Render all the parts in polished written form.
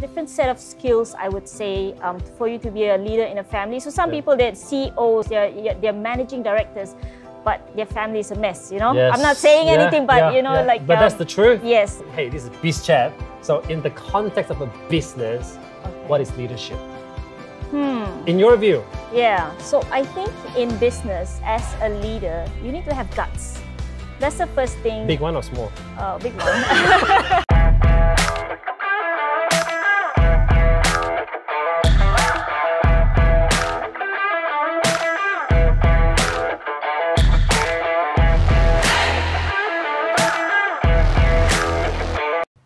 different set of skills, I would say, for you to be a leader in a family. So some people, they're CEOs, they're managing directors, but their family is a mess, you know? Yes. I'm not saying anything, but you know, like... But that's the truth. Yes. Hey, this is Biz Chat. So in the context of a business, what is leadership? In your view? Yeah, so I think in business, as a leader, you need to have guts. That's the first thing. Big one or small? Big one.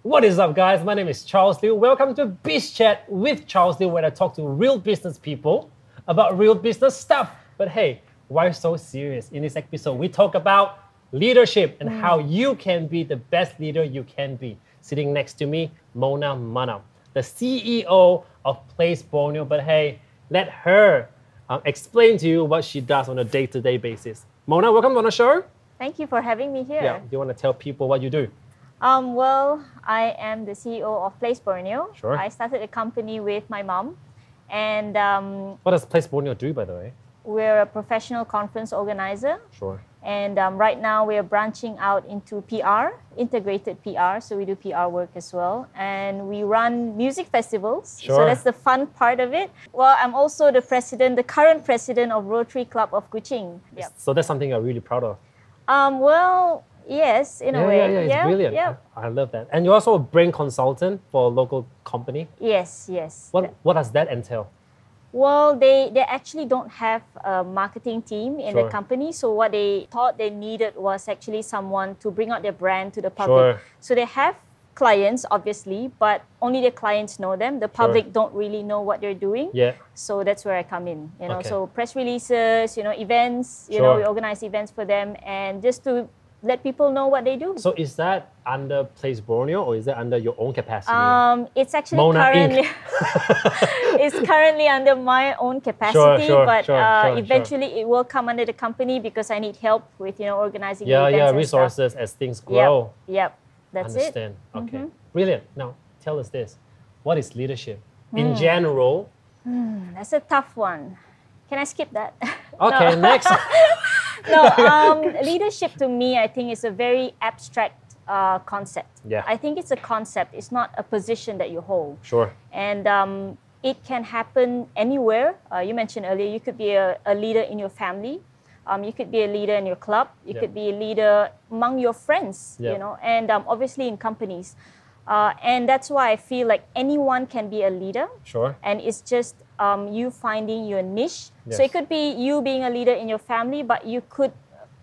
What is up, guys? My name is Charles Liu. Welcome to Biz Chat with Charles Liu, where I talk to real business people about real business stuff. But hey, why so serious? In this episode, we talk about leadership and how you can be the best leader you can be. Sitting next to me, Mona Manam, the CEO of Place Borneo. But hey, let her explain to you what she does on a day-to-day basis. Mona, welcome on the show. Thank you for having me here. Yeah, do you want to tell people what you do? Well, I am the CEO of Place Borneo. Sure. I started a company with my mom. And what does Place Borneo do, by the way? we're a professional conference organizer. Sure. And right now we're branching out into PR, integrated PR. So we do PR work as well. And we run music festivals. Sure. So that's the fun part of it. Well, I'm also the current president of Rotary Club of Kuching. Yep. So that's something you're really proud of. Well, yes, in a way. Yeah, it's brilliant. Yeah. I love that. And you're also a brain consultant for a local company. Yes. What does that entail? Well, they actually don't have a marketing team in the Sure. company. So what they thought they needed was actually someone to bring out their brand to the public. Sure. So they have clients, obviously, but only their clients know them. The public don't really know what they're doing. Yeah. So that's where I come in. Okay. So press releases, events, we organize events for them, and just to let people know what they do. So is that under Place Borneo or is that under your own capacity? It's actually Mona currently it's currently under my own capacity, but eventually it will come under the company because I need help with organizing events and resources stuff. as things grow. Yep. That's Understand. it. Okay. Brilliant. Now tell us this. What is leadership? In general. That's a tough one. Can I skip that? Okay, next. No, leadership to me, I think, is a very abstract concept. Yeah. I think it's a concept. It's not a position that you hold. Sure. And it can happen anywhere. You mentioned earlier, you could be a leader in your family. You could be a leader in your club. You could be a leader among your friends, and obviously in companies. And that's why I feel like anyone can be a leader. Sure. And it's just you finding your niche. Yes. So it could be you being a leader in your family, but you could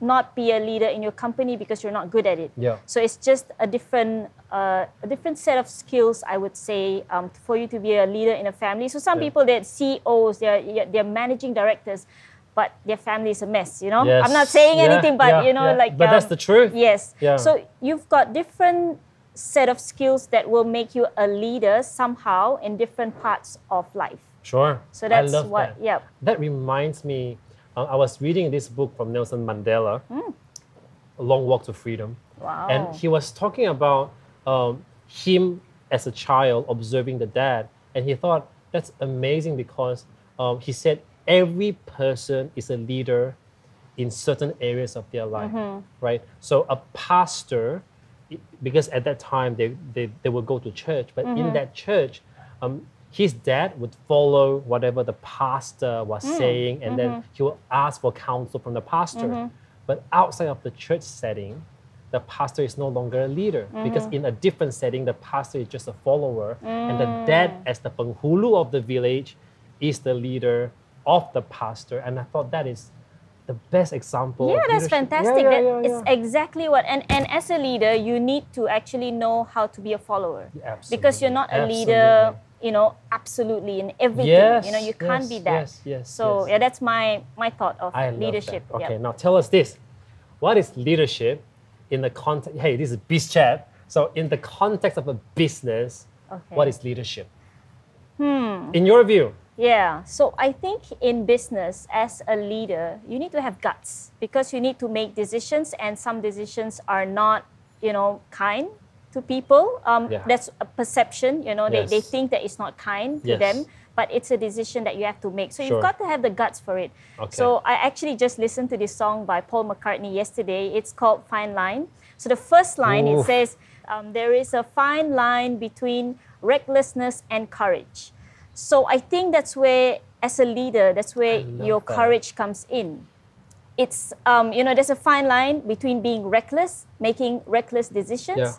not be a leader in your company because you're not good at it. Yeah. So it's just a different set of skills, I would say, for you to be a leader in a family. So some people, they're CEOs, they're managing directors, but their family is a mess, Yes. I'm not saying anything, but But that's the truth. Yes. Yeah. So you've got different set of skills that will make you a leader somehow in different parts of life. Sure. So that's I love what, that. That reminds me, I was reading this book from Nelson Mandela, A Long Walk to Freedom. Wow. And he was talking about him as a child observing the dad. And he thought, that's amazing because he said, every person is a leader in certain areas of their life, right? So a pastor, because at that time they would go to church, but in that church, his dad would follow whatever the pastor was saying, and then he would ask for counsel from the pastor. But outside of the church setting, the pastor is no longer a leader because in a different setting, the pastor is just a follower, and the dad, as the penghulu of the village, is the leader of the pastor. And I thought that is the best example. Yeah, of that's leadership. fantastic. It's exactly what, and as a leader, you need to actually know how to be a follower. Absolutely. Because you're not a leader, absolutely in everything. Yes, you can't be that. Yes. So that's my thought of I love leadership. that. Okay, now tell us this. What is leadership in the context? Hey, this is Biz Chat. So in the context of a business, what is leadership? In your view? Yeah, so I think in business, as a leader, you need to have guts because you need to make decisions, and some decisions are not, kind. to people. Yeah. That's a perception, you know, Yes. they think that it's not kind to Yes. them, but it's a decision that you have to make. So Sure. you've got to have the guts for it. Okay. So I actually just listened to this song by Paul McCartney yesterday. It's called Fine Line. So the first line, it Oof. says, there is a fine line between recklessness and courage. So I think that's where, as a leader, that's where love your that. courage comes in. It's, you know, there's a fine line between being reckless, making reckless decisions, Yeah.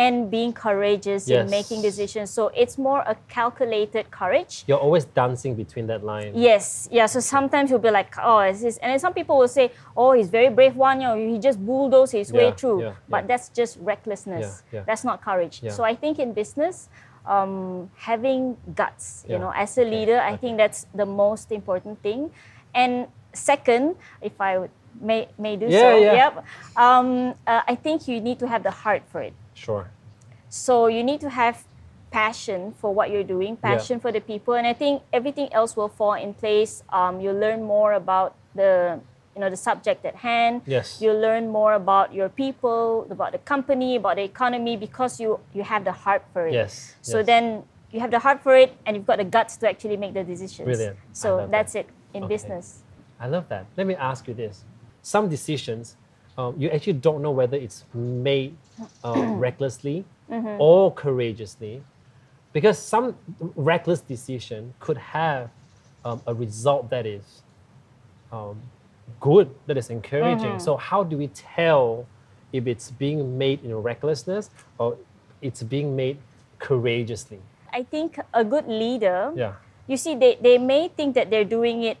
and being courageous in Yes. making decisions. So it's more a calculated courage. You're always dancing between that line. Yes, yeah. So sometimes you'll be like, oh, is this? And then some people will say, oh, he's very brave one, you know, he just bulldozed his way Yeah, through. yeah, But yeah. that's just recklessness. Yeah, yeah. That's not courage. Yeah. So I think in business, having guts, you Yeah. know, as a leader, I think that's the most important thing. And second, if I would, may do Yeah, so, yeah. yep. I think you need to have the heart for it. Sure. So you need to have passion for what you're doing, passion for the people, and I think everything else will fall in place. You learn more about the subject at hand. Yes. You learn more about your people, about the company, about the economy, because you have the heart for it. Yes. So yes. then you have the heart for it, and you've got the guts to actually make the decisions. Brilliant. I So love that's that. it in Okay. business. I love that. Let me ask you this. Some decisions, you actually don't know whether it's made recklessly or courageously, because some reckless decision could have a result that is good, that is encouraging. So how do we tell if it's being made in recklessness or it's being made courageously? I think a good leader, Yeah. you see, they may think that they're doing it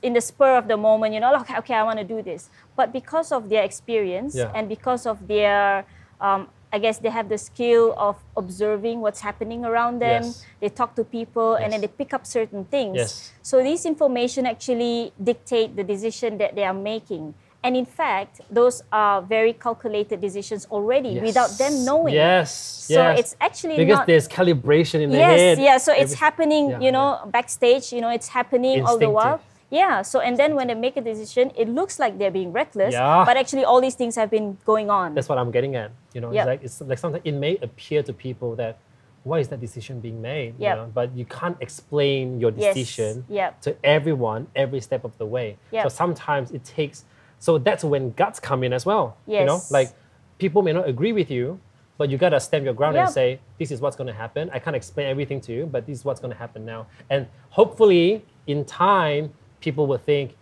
in the spur of the moment, you know, like, okay, I want to do this. But because of their experience Yeah. and because of their, I guess they have the skill of observing what's happening around them. Yes. They talk to people and then Yes. they pick up certain things. Yes. So these information actually dictate the decision that they are making. And in fact, those are very calculated decisions already Yes. without them knowing. Yes. So yes. it's actually because not... there's calibration in the Yes, head. yeah. So it's Every- happening, yeah, you know, backstage. You know, it's happening all the while. Instinctive. Yeah. So and then when they make a decision, it looks like they're being reckless, Yeah. but actually all these things have been going on. That's what I'm getting at. You know, Yep. it's like sometimes it may appear to people that why is that decision being made? You Yep. know? But you can't explain your Yes. decision Yep. to everyone every step of the way. Yep. So sometimes it takes. So that's when guts come in as well. You know, Yes. like people may not agree with you, but you gotta stand your ground and Yep. say, this is what's gonna happen. I can't explain everything to you, but this is what's gonna happen now. And hopefully, in time, people will think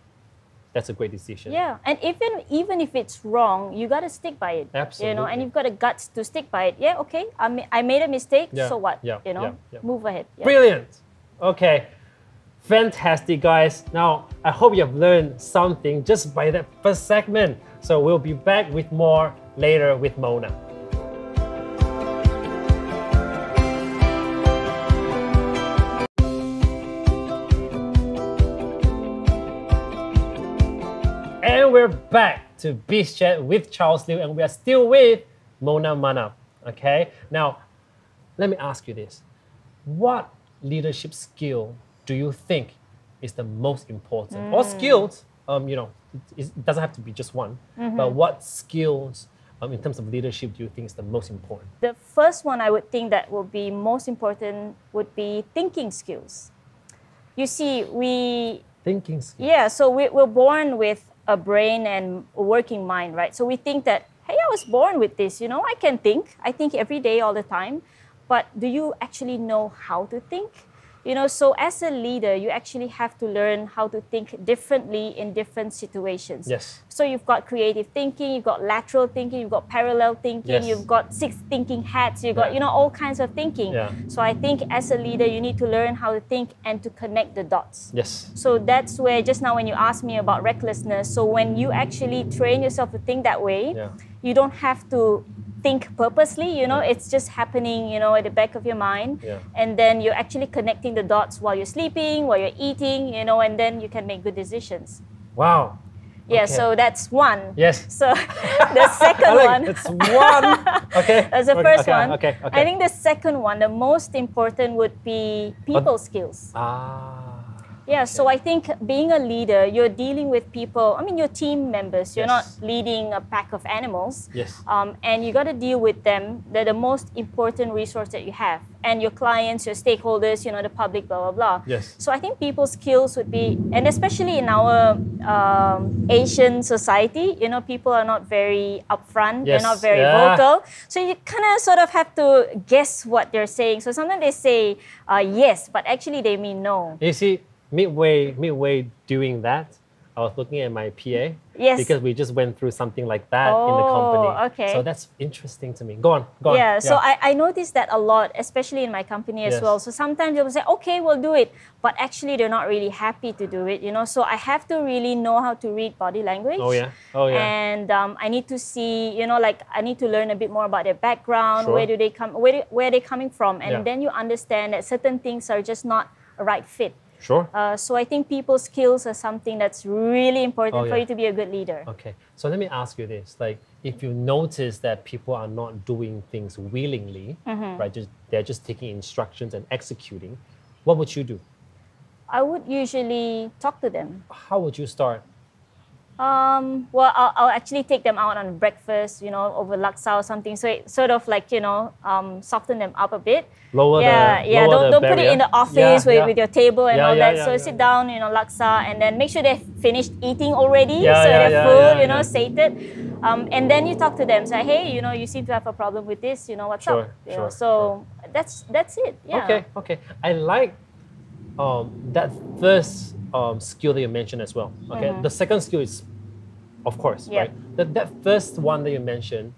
that's a great decision. Yeah, and even if it's wrong, you gotta stick by it. You know, Absolutely. and you've got the guts to stick by it. Yeah, okay, I made a mistake. Yeah, So what? yeah, You know, yeah, yeah. move ahead. Yeah. Brilliant. Okay. Fantastic, guys. Now, I hope you have learned something just by that first segment. So we'll be back with more later with Mona. And we're back to Biz Chat with Charles Liu, and we are still with Mona Manap. Okay. Now, let me ask you this: what leadership skill do you think is the most important, or skills? You know, it doesn't have to be just one, but what skills, in terms of leadership, do you think is the most important? The first one I would think that would be most important would be thinking skills. You see, Thinking skills. Yeah, so we're born with a brain and a working mind, right? So we think that, hey, I was born with this, you know, I can think. I think every day, all the time. But do you actually know how to think? You know, so as a leader, you actually have to learn how to think differently in different situations. Yes. So you've got creative thinking, you've got lateral thinking, you've got parallel thinking, Yes. you've got six thinking hats, you've got, Yeah. you know, all kinds of thinking. Yeah. So I think as a leader, you need to learn how to think and to connect the dots. Yes. So that's where, just now when you asked me about recklessness, so when you actually train yourself to think that way, Yeah. you don't have to think purposely, you know, it's just happening, you know, at the back of your mind. Yeah. And then you're actually connecting the dots while you're sleeping, while you're eating, you know, and then you can make good decisions. Wow. Yeah, Okay. so that's one. Yes. So the second one. It's one. Okay. That's the Okay, first okay, one. Okay. Okay. I think the second one, the most important would be people skills. Ah. Yeah, so I think being a leader, you're dealing with people, I mean, your team members, you're not leading a pack of animals. Yes. And you got to deal with them. They're the most important resource that you have. And your clients, your stakeholders, you know, the public, blah, blah, blah. Yes. So I think people's skills would be, and especially in our Asian society, you know, people are not very upfront, they're not very vocal. So you kind of sort of have to guess what they're saying. So sometimes they say yes, but actually they mean no. You see, midway doing that, I was looking at my PA. Yes. Because we just went through something like that in the company. Okay. So that's interesting to me. Go on. Yeah, so I noticed that a lot, especially in my company as well. So sometimes they'll say, okay, we'll do it. But actually, they're not really happy to do it, you know. So I have to really know how to read body language. Oh, yeah. And I need to see, you know, like I need to learn a bit more about their background. Where do they come, where are they coming from? And then you understand that certain things are just not a right fit. Sure. So I think people's skills are something that's really important for you to be a good leader. Okay. So let me ask you this. Like, if you notice that people are not doing things willingly, right, they're just taking instructions and executing, what would you do? I would usually talk to them. How would you start? Well, I'll actually take them out on breakfast, you know, over laksa or something. So it sort of like, you know, soften them up a bit. Lower don't the put it in the office with your table and all that. Yeah, so sit down, you know, laksa, and then make sure they've finished eating already. So they're full, you know, sated. And then you talk to them, say, hey, you know, you seem to have a problem with this, you know, what's up? So that's it. Yeah. Okay. I like that first skill that you mentioned as well. Okay. The second skill is, of course, right? That first one that you mentioned,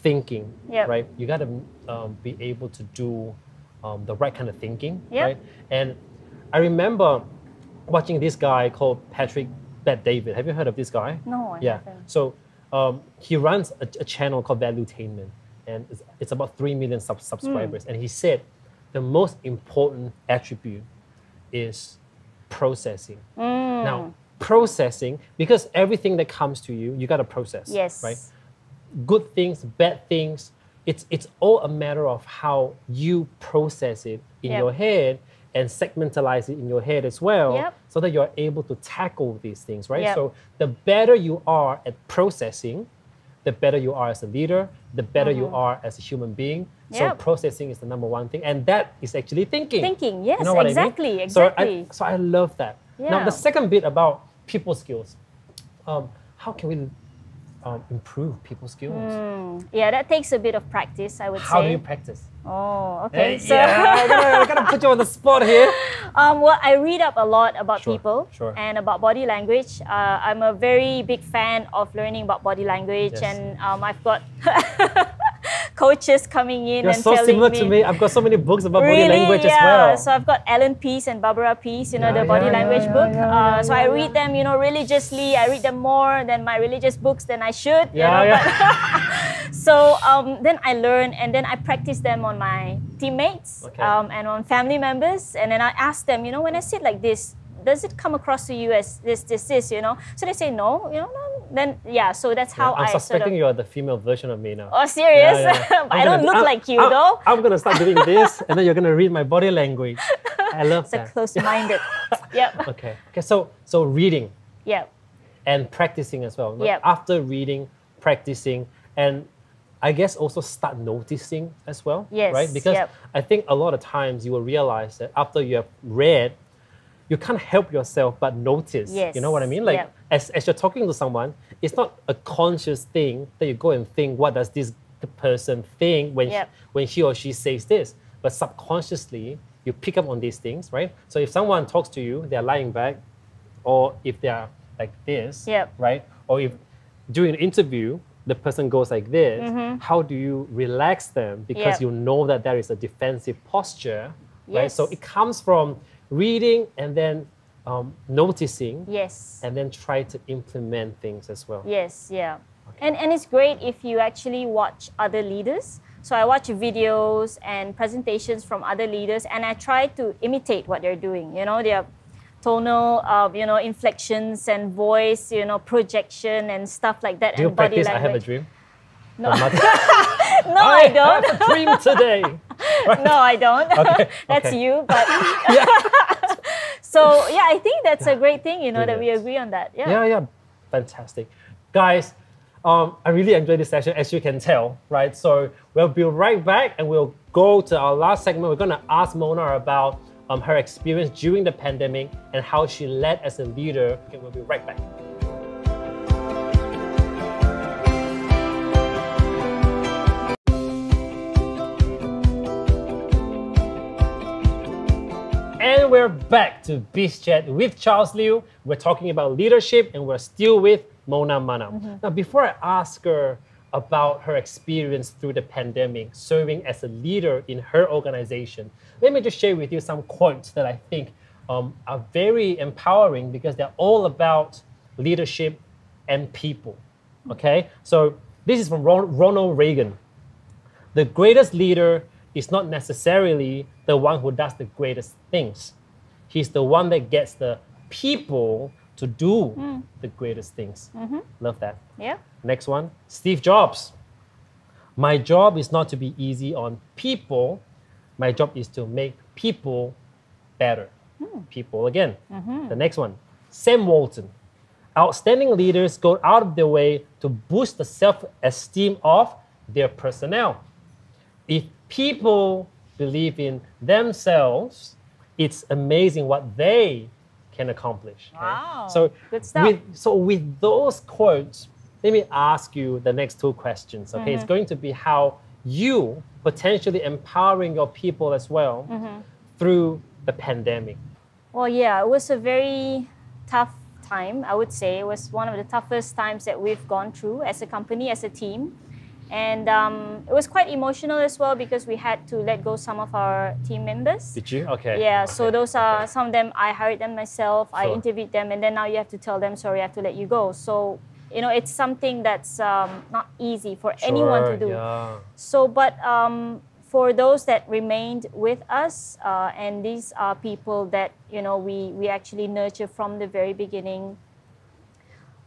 thinking, right? You got to be able to do the right kind of thinking, right? And I remember watching this guy called Patrick Bet-David. Have you heard of this guy? No, I haven't. So he runs a channel called Valuetainment, and it's about 3 million subscribers. And he said the most important attribute is processing. Now, processing, because everything that comes to you, you got to process. Yes. Right? Good things, bad things, it's all a matter of how you process it in your head and segmentalize it in your head as well, so that you're able to tackle these things, right? So the better you are at processing, the better you are as a leader, the better you are as a human being. So processing is the number one thing, and that is actually thinking. Thinking, yes, you know what exactly, I mean? exactly. So I love that. Now, the second bit about people skills, how can we improve people skills? Yeah, that takes a bit of practice, I would say. How do you practice? Oh, okay. So I gotta put you on the spot here. Well, I read up a lot about people and about body language. I'm a very big fan of learning about body language, and I've got coaches coming in and telling me. You're so similar to me. I've got so many books about body language as well. So I've got Ellen Pease and Barbara Pease, you know, the body language book. So I read them, you know, religiously. I read them more than my religious books than I should. So then I learn, and then I practice them on my teammates and on family members. And then I ask them, you know, when I sit like this, does it come across to you as this, you know? So they say no, you know, no. Then, so that's how I'm suspecting you're the female version of me now. Oh, serious? But I don't look like you, though. I'm going to start doing this, and then you're going to read my body language. I love that. So close-minded. Okay, so reading. And practicing as well. After reading, practicing, and I guess also start noticing as well, right? Because I think a lot of times you will realize that after you have read, you can't help yourself but notice. You know what I mean? Like as you're talking to someone, it's not a conscious thing that you go and think, what does this person think when he or she says this? But subconsciously, you pick up on these things, right? So if someone talks to you, they're lying back, or if they're like this, right? Or if during an interview, the person goes like this, how do you relax them? Because you know that there is a defensive posture, right? So it comes from reading and then noticing, and then try to implement things as well. And it's great if you actually watch other leaders. So I watch videos and presentations from other leaders, and I try to imitate what they're doing. You know, their tonal, you know, inflections and voice, you know, projection and stuff like that. Do you and body practice? language. I have a dream. No, no, I don't. I have a dream today. No, I don't. That's you. But So yeah, I think that's a great thing, that we Brilliant. agree on that. Yeah. Yeah, fantastic. Guys, I really enjoyed this session, as you can tell, right? So we'll be right back and we'll go to our last segment. We're gonna ask Mona about her experience during the pandemic and how she led as a leader. Okay, we'll be right back. And we're back to Biz Chat with Charles Liu. We're talking about leadership and we're still with Mona Manam. Now, before I ask her about her experience through the pandemic, serving as a leader in her organization, let me just share with you some quotes that I think are very empowering because they're all about leadership and people. Okay? So this is from Ronald Reagan. The greatest leader is not necessarily the one who does the greatest things. He's the one that gets the people to do the greatest things. Love that. Yeah. Next one, Steve Jobs. My job is not to be easy on people. My job is to make people better. People again. The next one, Sam Walton. Outstanding leaders go out of their way to boost the self-esteem of their personnel. If people believe in themselves, it's amazing what they can accomplish. Okay? Wow, So good stuff. with those quotes, let me ask you the next two questions. Okay, it's going to be how you potentially empowering your people as well through the pandemic. Well, yeah, it was a very tough time, I would say. It was one of the toughest times that we've gone through as a company, as a team. And it was quite emotional as well because we had to let go some of our team members. Did you? Okay. Yeah, okay. so those are some of them, I hired them myself, I Sure. interviewed them, and then now you have to tell them, sorry, I have to let you go. So, it's something that's not easy for anyone to do. Yeah. So, but for those that remained with us, and these are people that, we actually nurture from the very beginning,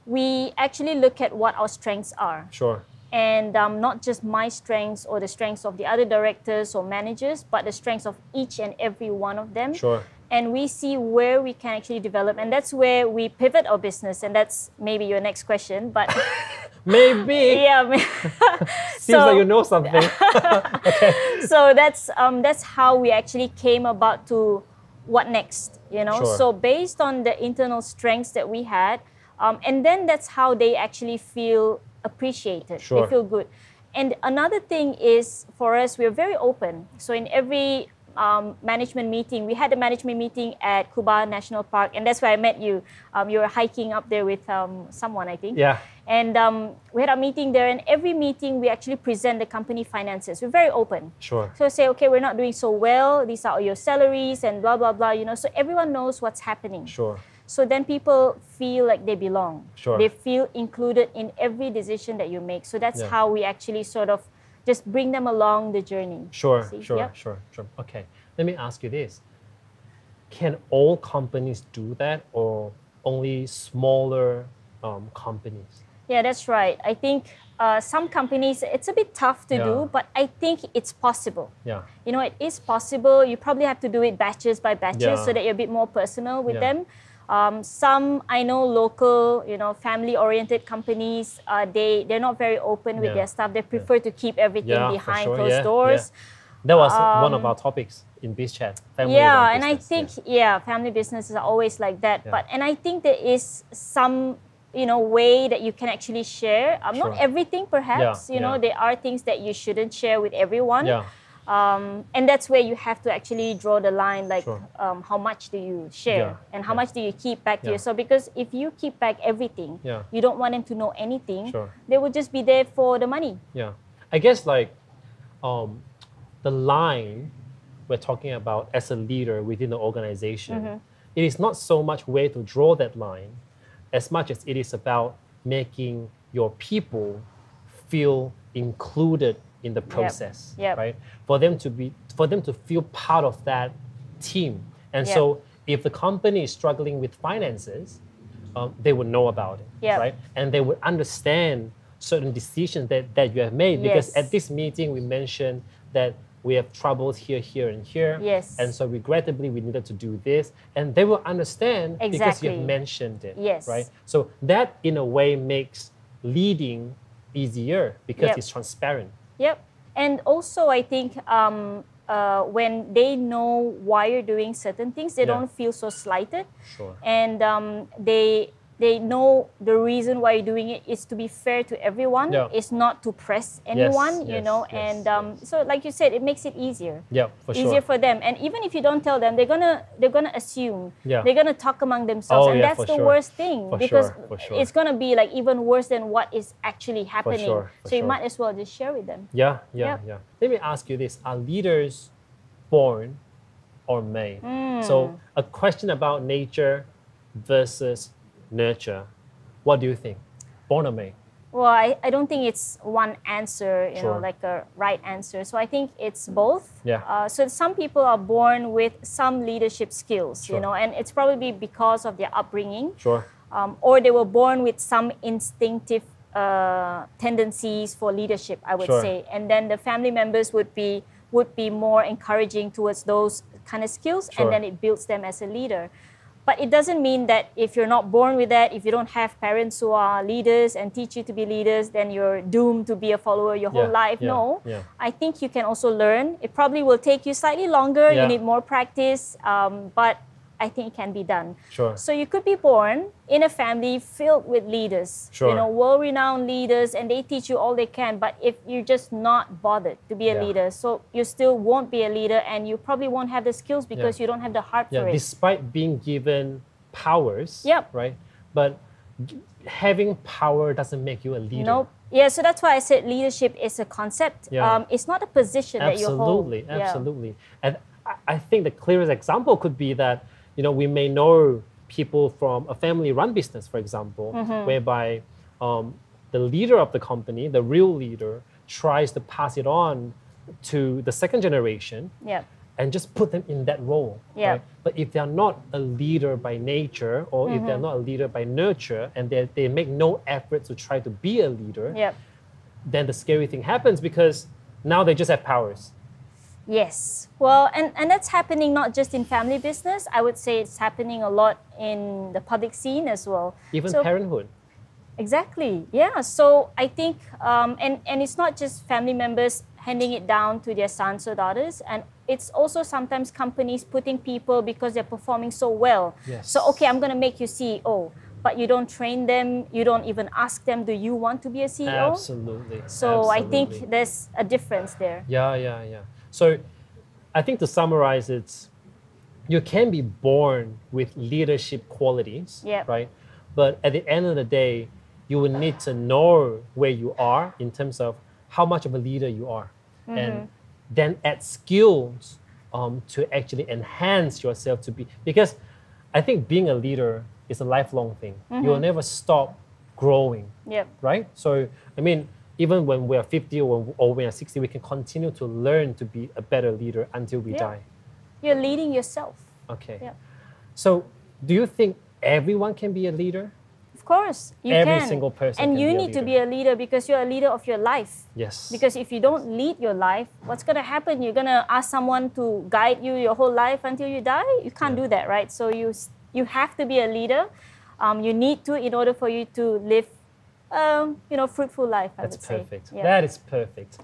we actually look at what our strengths are. Sure. And not just my strengths or the strengths of the other directors or managers, but the strengths of each and every one of them. Sure. And we see where we can actually develop. And that's where we pivot our business. And that's maybe your next question, but Maybe. yeah. Seems like you know something. So that's how we actually came about to what next, Sure. So based on the internal strengths that we had, and then that's how they actually feel appreciated. Sure. They feel good. And another thing is, for us, we're very open. So in every management meeting, we had a management meeting at Kuba National Park, and that's where I met you. You were hiking up there with someone, I think. Yeah. And we had a meeting there, and every meeting we actually present the company finances. We're very open. Sure. So say, okay, we're not doing so well. These are your salaries and blah, blah, blah, so everyone knows what's happening. Sure. So then people feel like they belong. Sure. They feel included in every decision that you make. So that's Yeah. how we actually sort of just bring them along the journey. Sure. See? Sure. Yep. Sure. Okay. Let me ask you this. Can all companies do that or only smaller companies? Yeah, that's right. I think some companies, it's a bit tough to Yeah. do, but I think it's possible. Yeah. It is possible. You probably have to do it batches by batches Yeah. so that you're a bit more personal with Yeah. them. Some, I know, local, family-oriented companies, they're not very open with Yeah. their stuff. They prefer to keep everything Yeah, for behind sure. closed Yeah, doors. yeah. That was one of our topics in Biz Chat. Family Yeah, run and I business. think, family businesses are always like that. Yeah. And I think there is some, way that you can actually share. Sure. Not everything, perhaps. Yeah. There are things that you shouldn't share with everyone. Yeah. And that's where you have to actually draw the line, like Sure. how much do you share Yeah, and how yeah. much do you keep back to Yeah. yourself? Because if you keep back everything, Yeah. you don't want them to know anything. Sure. They will just be there for the money. Yeah. I guess like the line we're talking about as a leader within the organization, it is not so much where to draw that line as much as it is about making your people feel included in the process, Yep. right? For them to feel part of that team. And Yep. so if the company is struggling with finances, they would know about it, Yep. right? And they would understand certain decisions that you have made. Because Yes. at this meeting, we mentioned that we have troubles here, here, and here. Yes. And so regrettably, we needed to do this. And they will understand because Exactly. you've mentioned it. Yes. Right? So that, in a way, makes leading easier because Yep. it's transparent. Yep. And also, I think when they know why you're doing certain things, they Yeah. don't feel so slighted. Sure. And they know the reason why you're doing it is to be fair to everyone. Yeah. It's not to press anyone, you yes, know. yes, And so, like you said, it makes it easier. Yeah, for sure. Easier for them. And even if you don't tell them, they're gonna assume. Yeah. They're gonna talk among themselves, Oh, and yeah, that's for the sure. worst thing For because sure, for sure. it's gonna be like even worse than what is actually happening. for So you sure. might as well just share with them. Yeah. Yep. Let me ask you this. Are leaders born or made? Hmm. So a question about nature versus nurture. What do you think? Born or made? Well, I don't think it's one answer, you know, Sure. like a right answer. So I think it's both. Yeah. So some people are born with some leadership skills, Sure. you know, and it's probably because of their upbringing. Sure. Or they were born with some instinctive tendencies for leadership, I would Sure. say. And then the family members would be more encouraging towards those kind of skills, Sure. and then it builds them as a leader. But it doesn't mean that if you're not born with that, if you don't have parents who are leaders and teach you to be leaders, then you're doomed to be a follower your whole life. No. Yeah. I think you can also learn. It probably will take you slightly longer. Yeah. You need more practice, but I think it can be done. Sure. So you could be born in a family filled with leaders, Sure. you know, world-renowned leaders, and they teach you all they can. But if you're just not bothered to be a Yeah. leader, so you still won't be a leader, and you probably won't have the skills because you don't have the heart Yeah. for it. Despite being given powers. Yep. Right. But having power doesn't make you a leader. Nope. Yeah, so that's why I said leadership is a concept. Yeah. It's not a position that you hold. Absolutely, Yeah. absolutely. And I think the clearest example could be that, you know, we may know people from a family-run business, for example, Mm-hmm. whereby the leader of the company, the real leader, tries to pass it on to the second generation Yeah. and just put them in that role. Yeah. Right? But if they're not a leader by nature, or if Mm-hmm. they're not a leader by nurture, and they make no effort to try to be a leader, Yeah. then the scary thing happens because now they just have powers. Yes. Well, and that's happening not just in family business. I would say it's happening a lot in the public scene as well. Even So- parenthood. Exactly. Yeah. So I think, and it's not just family members handing it down to their sons or daughters, and it's also sometimes companies putting people because they're performing so well. Yes. So okay, I'm going to make you CEO, but you don't train them. You don't even ask them, do you want to be a CEO? Absolutely. So I Absolutely. think there's a difference there. Yeah. So I think to summarize it, you can be born with leadership qualities, Yep. right? But at the end of the day, you will need to know where you are in terms of how much of a leader you are. Mm-hmm. And then add skills to actually enhance yourself to be, because I think being a leader is a lifelong thing. Mm-hmm. You'll never stop growing, Yep. right? So, I mean, even when we are 50 or when we are 60, we can continue to learn to be a better leader until we Yeah. die. You're leading yourself. Okay. Yeah. So, do you think everyone can be a leader? Of course, you Every can. single person And can you be a need to leader. be a leader because you're a leader of your life. Yes. Because if you don't lead your life, what's going to happen? You're going to ask someone to guide you your whole life until you die? You can't do that, right? So you have to be a leader. You need to in order for you to live, fruitful life, I That's would say. perfect. Yeah. That is perfect.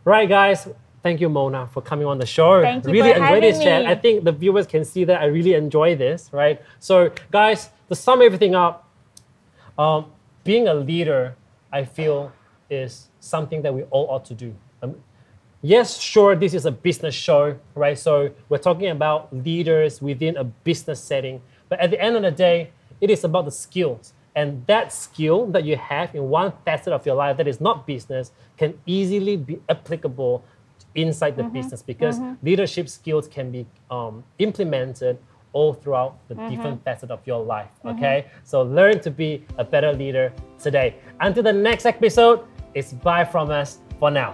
Right, guys. Thank you, Mona, for coming on the show. Thank you really for enjoyed this having chat. me. I think the viewers can see that I really enjoy this, right? So, guys, to sum everything up, being a leader, I feel, is something that we all ought to do. Yes, sure, this is a business show, right? So we're talking about leaders within a business setting. But at the end of the day, it is about the skills. And that skill that you have in one facet of your life that is not business can easily be applicable inside the business, because leadership skills can be implemented all throughout the different facets of your life, okay? So learn to be a better leader today. Until the next episode, it's bye from us for now.